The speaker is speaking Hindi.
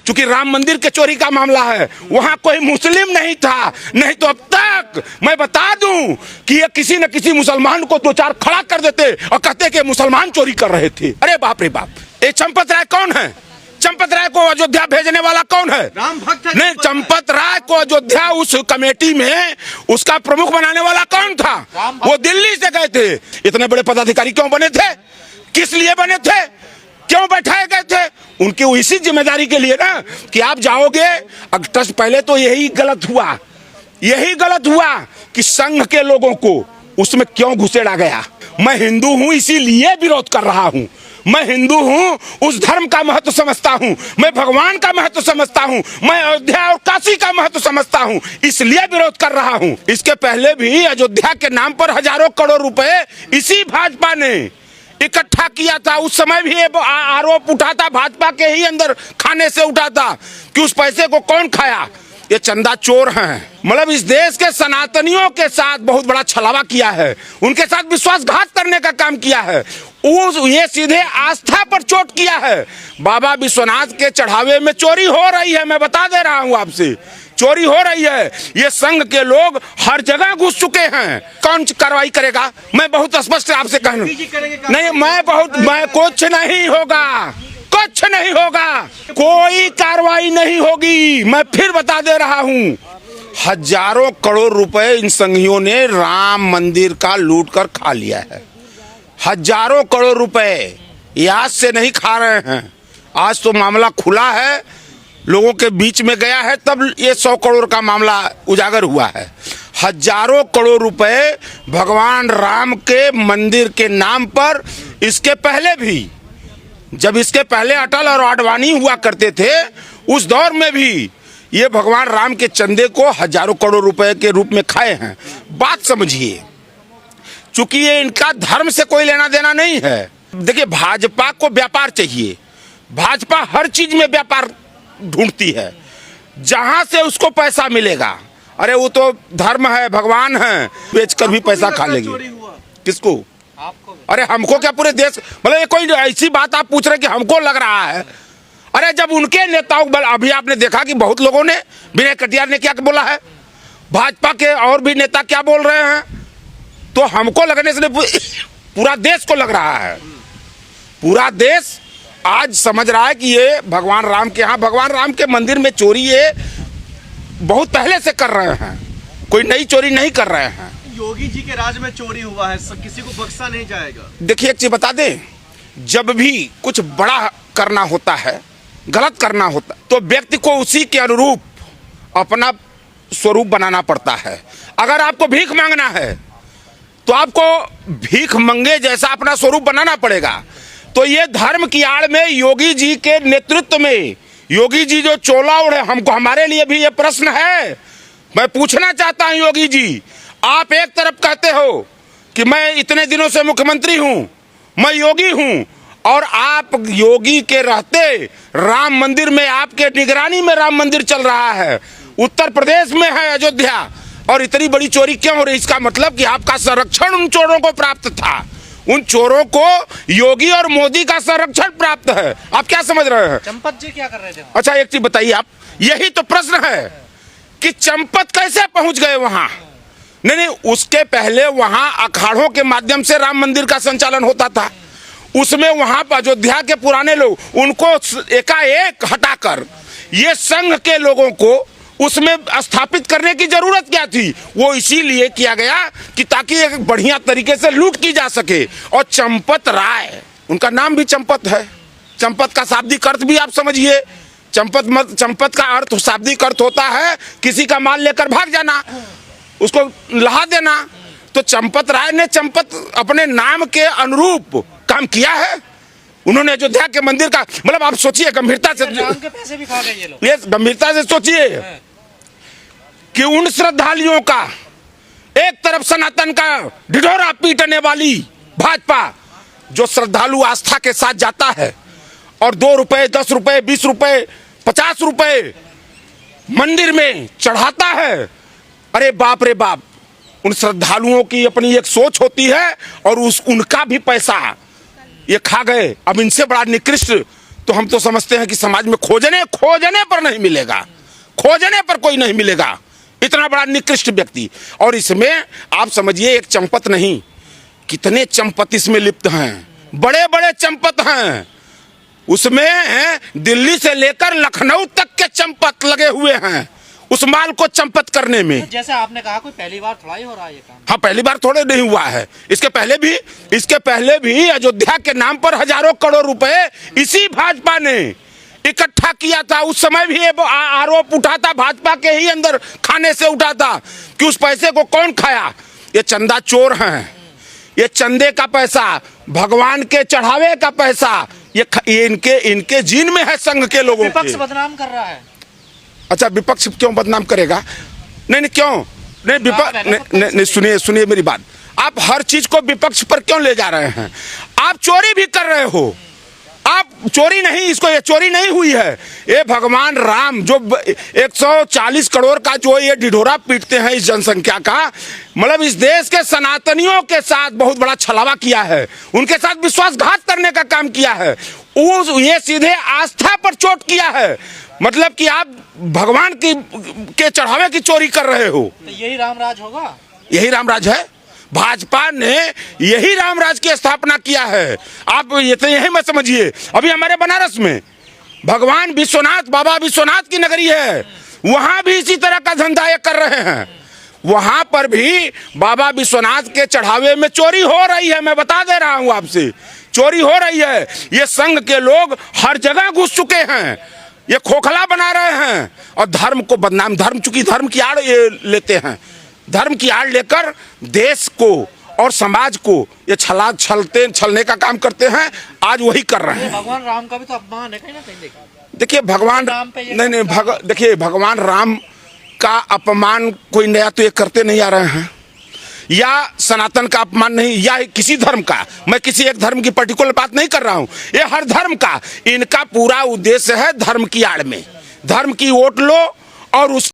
चूंकि राम मंदिर के चोरी का मामला है, वहां कोई मुस्लिम नहीं था, नहीं तो अब तक मैं बता दूं कि ये किसी न किसी मुसलमान को दो चार खड़ा कर देते और कहते कि मुसलमान चोरी कर रहे थे। अरे बाप रे बाप, ये चंपत राय कौन है? चंपत राय को अयोध्या भेजने वाला कौन है? राम भक्त नहीं, चंपत राय को अयोध्या उस कमेटी में उसका प्रमुख बनाने वाला कौन था? वो दिल्ली से गए थे। इतने बड़े पदाधिकारी क्यों बने थे? किस लिए बने थे? क्यों बैठाए गए थे? उनकी इसी जिम्मेदारी के लिए ना कि आप जाओगे। अगस्त पहले तो यही गलत हुआ कि संघ के लोगों को उसमें क्यों घुसेड़ा गया। मैं हिंदू हूं, इसीलिए विरोध कर रहा हूं। मैं हिंदू हूं, उस धर्म का महत्व समझता हूं, मैं भगवान का महत्व समझता हूं, मैं अयोध्या और काशी का महत्व समझता हूं, इसलिए विरोध कर रहा हूं। इसके पहले भी अयोध्या के नाम पर हजारों करोड़ रुपए इसी भाजपा ने इकट्ठा किया था। उस समय भी आरोप उठा था, भाजपा के ही अंदर खाने से उठा था कि उस पैसे को कौन खाया। ये चंदा चोर हैं। मतलब इस देश के सनातनियों के साथ बहुत बड़ा छलावा किया है, उनके साथ विश्वासघात करने का काम किया है। ये सीधे आस्था पर चोट किया है। बाबा विश्वनाथ के चढ़ावे में चोरी हो रही है, मैं बता दे रहा हूं आपसे, चोरी हो रही है। ये संघ के लोग हर जगह घुस चुके हैं। कौन कार्रवाई करेगा? मैं बहुत स्पष्ट आपसे कहूं, नहीं, मैं कुछ नहीं होगा, कोई कार्रवाई नहीं होगी। मैं फिर बता दे रहा हूं, हजारों करोड़ रुपए इन संघियों ने राम मंदिर का लूट कर खा लिया है। हजारों करोड़ रुपए याद से नहीं खा रहे हैं। आज तो मामला खुला है, लोगों के बीच में गया है, तब ये 100 करोड़ का मामला उजागर हुआ है। हजारों करोड़ रुपए भगवान राम के मंदिर के नाम पर, इसके पहले भी, जब इसके पहले अटल और आडवाणी हुआ करते थे, उस दौर में भी ये भगवान राम के चंदे को हजारों करोड़ रुपए के रूप में खाए हैं। बात समझिए, चूंकि ये इनका धर्म से कोई लेना देना नहीं है। देखिए, भाजपा को व्यापार चाहिए, भाजपा हर चीज में व्यापार ढूंढती है, जहां से उसको पैसा मिलेगा। अरे वो तो धर्म है, भगवान है, बेचकर भी पैसा खा लेगी। किसको? आपको? अरे हमको क्या, पूरे देश? मतलब ये कोई ऐसी बात आप पूछ रहे कि हमको लग रहा है? अरे जब उनके नेताओं, अभी आपने देखा कि बहुत लोगों ने, विनय कटियार ने क्या बोला है, भाजपा के और भी नेता क्या बोल रहे हैं, तो हमको लगने से पूरा देश को लग रहा है। पूरा देश आज समझ रहा है कि ये भगवान राम के यहाँ, भगवान राम के मंदिर में चोरी ये बहुत पहले से कर रहे हैं, कोई नई चोरी नहीं कर रहे हैं। योगी जी के राज में चोरी हुआ है, किसी को बख्शा नहीं जाएगा। देखिए, एक चीज बता दें, जब भी कुछ बड़ा करना होता है, गलत करना होता, तो व्यक्ति को उसी के अनुरूप अपना स्वरूप बनाना पड़ता है। अगर आपको भीख मांगना है तो आपको भीख मंगे जैसा अपना स्वरूप बनाना पड़ेगा। तो ये धर्म की आड़ में योगी जी के नेतृत्व में, योगी जी जो चोला ओढ़े, हमको, हमारे लिए भी ये प्रश्न है। मैं पूछना चाहता हूं, योगी जी, आप एक तरफ कहते हो कि मैं इतने दिनों से मुख्यमंत्री हूं, मैं योगी हूं, और आप योगी के रहते राम मंदिर में, आपके निगरानी में राम मंदिर चल रहा है, उत्तर प्रदेश में है अयोध्या, और इतनी बड़ी चोरी क्यों हो रही? इसका मतलब कि आपका संरक्षण उन चोरों को प्राप्त था, उन चोरों को योगी और मोदी का संरक्षण प्राप्त है। आप क्या समझ रहे हैं? चंपत जी क्या कर रहे थे? अच्छा, एक चीज बताइए आप, यही तो प्रश्न है कि चंपत कैसे पहुंच गए वहां? नहीं, उसके पहले वहां अखाड़ों के माध्यम से राम मंदिर का संचालन होता था। उसमें वहां पर अयोध्या के पुराने लोग, उनको एकाएक हटाकर ये संघ के लोगों को उसमें स्थापित करने की जरूरत क्या थी? वो इसीलिए किया गया कि ताकि एक बढ़िया तरीके से लूट की जा सके। और चंपत राय, उनका नाम भी चंपत है, चंपत का शाब्दिक अर्थ भी आप समझिए। चंपत का अर्थ, शाब्दिक अर्थ होता है किसी का माल लेकर भाग जाना, उसको लहा देना। तो चंपत राय ने अपने नाम के अनुरूप काम किया है। उन्होंने अयोध्या के मंदिर का, मतलब आप सोचिए, गंभीरता से, के पैसे भी खा गए ये लोग। ये गंभीरता से सोचिए कि उन श्रद्धालुओं का, एक तरफ सनातन का ढिढोरा पीटने वाली भाजपा, जो श्रद्धालु आस्था के साथ जाता है और 2 रुपए, 10 रुपए, 20 रुपए, 50 रुपए मंदिर में चढ़ाता है। अरे बाप रे बाप, उन श्रद्धालुओं की अपनी एक सोच होती है और उनका भी पैसा ये खा गए। अब इनसे बड़ा निकृष्ट तो हम तो समझते हैं कि समाज में खोजने पर नहीं मिलेगा, खोजने पर कोई नहीं मिलेगा इतना बड़ा निकृष्ट व्यक्ति। और इसमें आप समझिए एक चंपत नहीं, कितने चंपत इसमें लिप्त हैं, बड़े बड़े चंपत हैं उसमें। दिल्ली से लेकर लखनऊ तक के चंपत लगे हुए हैं उस माल को चंपत करने में। तो जैसे आपने कहा कोई पहली बार थोड़ा ही हो रहा है ये काम। हाँ, पहली बार थोड़े नहीं हुआ है, इसके पहले भी अयोध्या के नाम पर हजारों करोड़ रुपए इसी भाजपा ने इकट्ठा किया था। उस समय भी ये आरोप उठा था, भाजपा के ही अंदर खाने से उठा था कि उस पैसे को कौन खाया। ये चंदा चोर हैं, ये चंदे का पैसा, भगवान के चढ़ावे का पैसा, ये इनके जीन में है संघ के लोगों के। विपक्ष बदनाम कर रहा है। अच्छा, विपक्ष क्यों बदनाम करेगा? नहीं क्यों नहीं, विपक्ष नहीं, सुनिए मेरी बात। आप हर चीज को विपक्ष पर क्यों ले जा रहे हैं? आप चोरी भी कर रहे हो, आप चोरी नहीं, इसको ये चोरी नहीं हुई है। ये भगवान राम जो 140 करोड़ का जो ये ढिढोरा पीटते हैं इस जनसंख्या का, मतलब इस देश के सनातनियों के साथ बहुत बड़ा छलावा किया है, उनके साथ विश्वासघात करने का काम किया है। ये सीधे आस्था पर चोट किया है, मतलब कि आप भगवान के चढ़ावे की चोरी कर रहे हो। तो यही रामराज होगा, यही रामराज है। भाजपा ने यही रामराज की स्थापना किया है। आप ये तो यही मत समझिए, अभी हमारे बनारस में भगवान विश्वनाथ, बाबा विश्वनाथ की नगरी है, वहां भी इसी तरह का धंधा ये कर रहे हैं। वहां पर भी बाबा विश्वनाथ के चढ़ावे में चोरी हो रही है, मैं बता दे रहा हूं आपसे, चोरी हो रही है। ये संघ के लोग हर जगह घुस चुके हैं, ये खोखला बना रहे हैं और धर्म को बदनाम, चूंकि धर्म की आड़ ये लेते हैं, धर्म की आड़ लेकर देश को और समाज को ये छलने का काम करते हैं। आज वही कर रहे हैं। भगवान राम का भी तो अपमान है कहीं ना कहीं। देखिए भगवान देखिए भगवान राम का अपमान कोई नया तो ये करते नहीं आ रहे हैं, या सनातन का अपमान नहीं, या किसी धर्म का। मैं किसी एक धर्म की पर्टिकुलर बात नहीं कर रहा हूं, ये हर धर्म का। इनका पूरा उद्देश्य है धर्म की आड़ में, धर्म की वोट लो और उस